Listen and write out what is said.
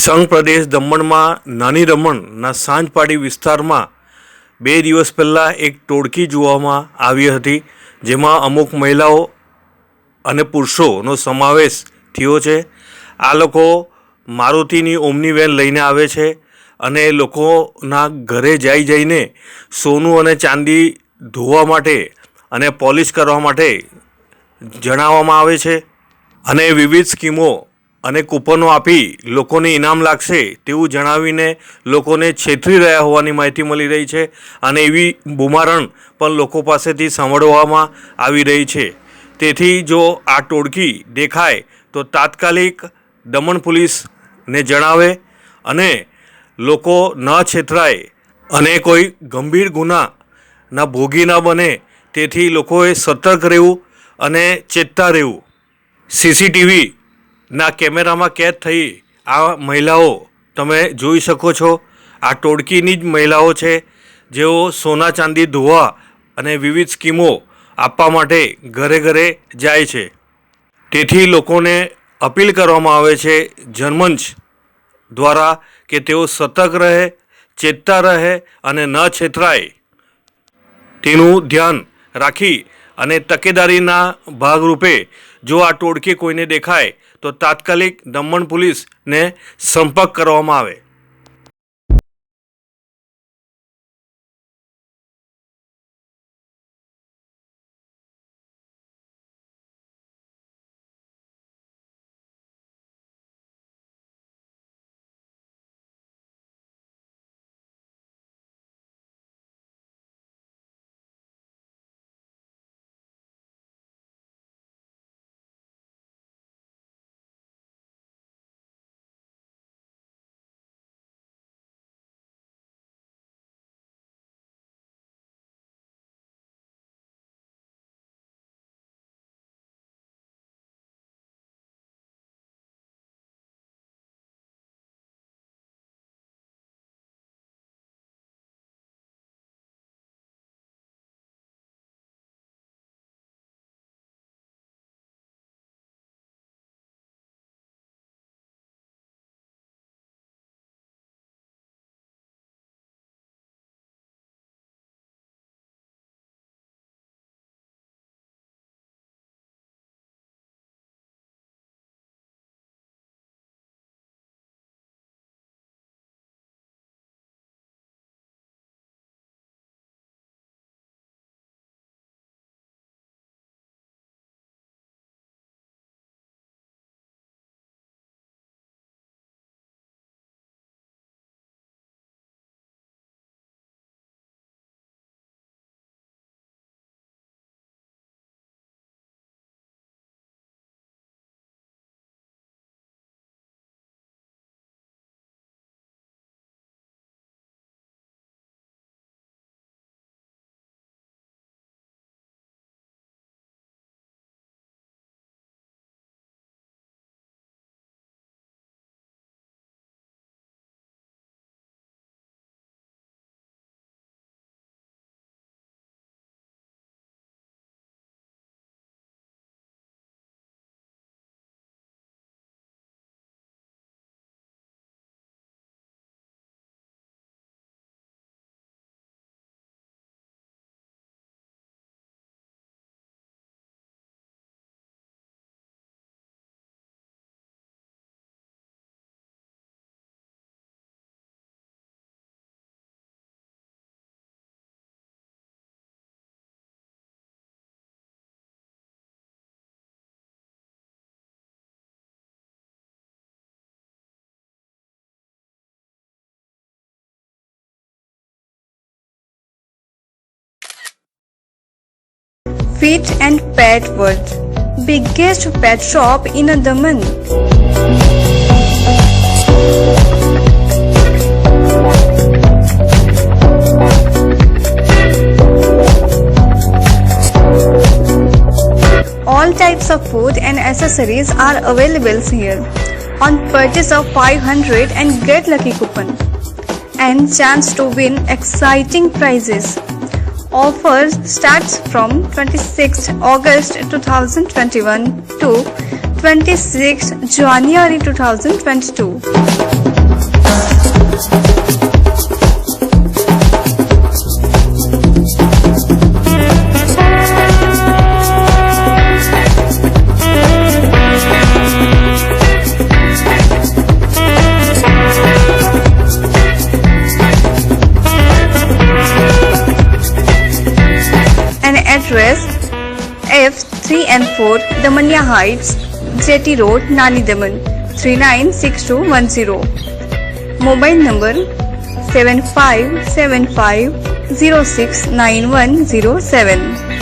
સંઘ પ્રદેશ દમણમાં નાની દમણના સાંજપાડી વિસ્તારમાં 2 દિવસ પહેલાં એક ટોળકી જોવામાં આવી હતી, જેમાં અમુક મહિલાઓ અને પુરુષોનો સમાવેશ થયો છે. આ લોકો મારુતિની ઓમની વેન લઈને આવે છે અને લોકોના ઘરે જઈને સોનું અને ચાંદી ધોવા માટે અને પોલિશ કરવા માટે જણાવવામાં આવે છે અને વિવિધ સ્કીમો અને કૂપનો આપી લોકોને ઇનામ લાગશે તેવું જણાવીને લોકોને છેતરી રહ્યા હોવાની માહિતી મળી રહી છે અને એવી બુમારણ પણ લોકો પાસેથી સાંભળવામાં આવી રહી છે. તેથી જો આ ટોળકી દેખાય તો તાત્કાલિક દમણ પોલીસને જણાવે અને લોકો ન છેતરાય અને કોઈ ગંભીર ગુનાના ભોગી ન બને, તેથી લોકોએ સતર્ક રહેવું અને ચેતતા રહેવું. સીસીટીવીના કેમેરામાં કેદ થઈ આ મહિલાઓ તમે જોઈ શકો છો. આ ટોળકીની જ મહિલાઓ છે જેઓ સોના ચાંદી ધોવા અને વિવિધ સ્કીમો આપવા માટે ઘરે ઘરે જાય છે. તેથી લોકોને અપીલ કરવામાં આવે છે જનમંચ દ્વારા કે તેઓ સતર્ક રહે, ચેતતા રહે અને ન છેતરાય તેનું ધ્યાન રાખી અને તકેદારીના ભાગરૂપે જો આ ટોળકી કોઈને દેખાય તો તાત્કાલિક દમણ પોલીસને સંપર્ક કરવામાં આવે. Fit and Pet World, biggest pet shop in Daman. All types of food and accessories are available here. On purchase of 500 and get lucky coupon and chance to win exciting prizes. Offer starts from 26th August 2021 to 26 January 2022. An address F3 and 4 Damania Heights, Jetty Road, Nani Daman 396210. Mobile number 7575069107.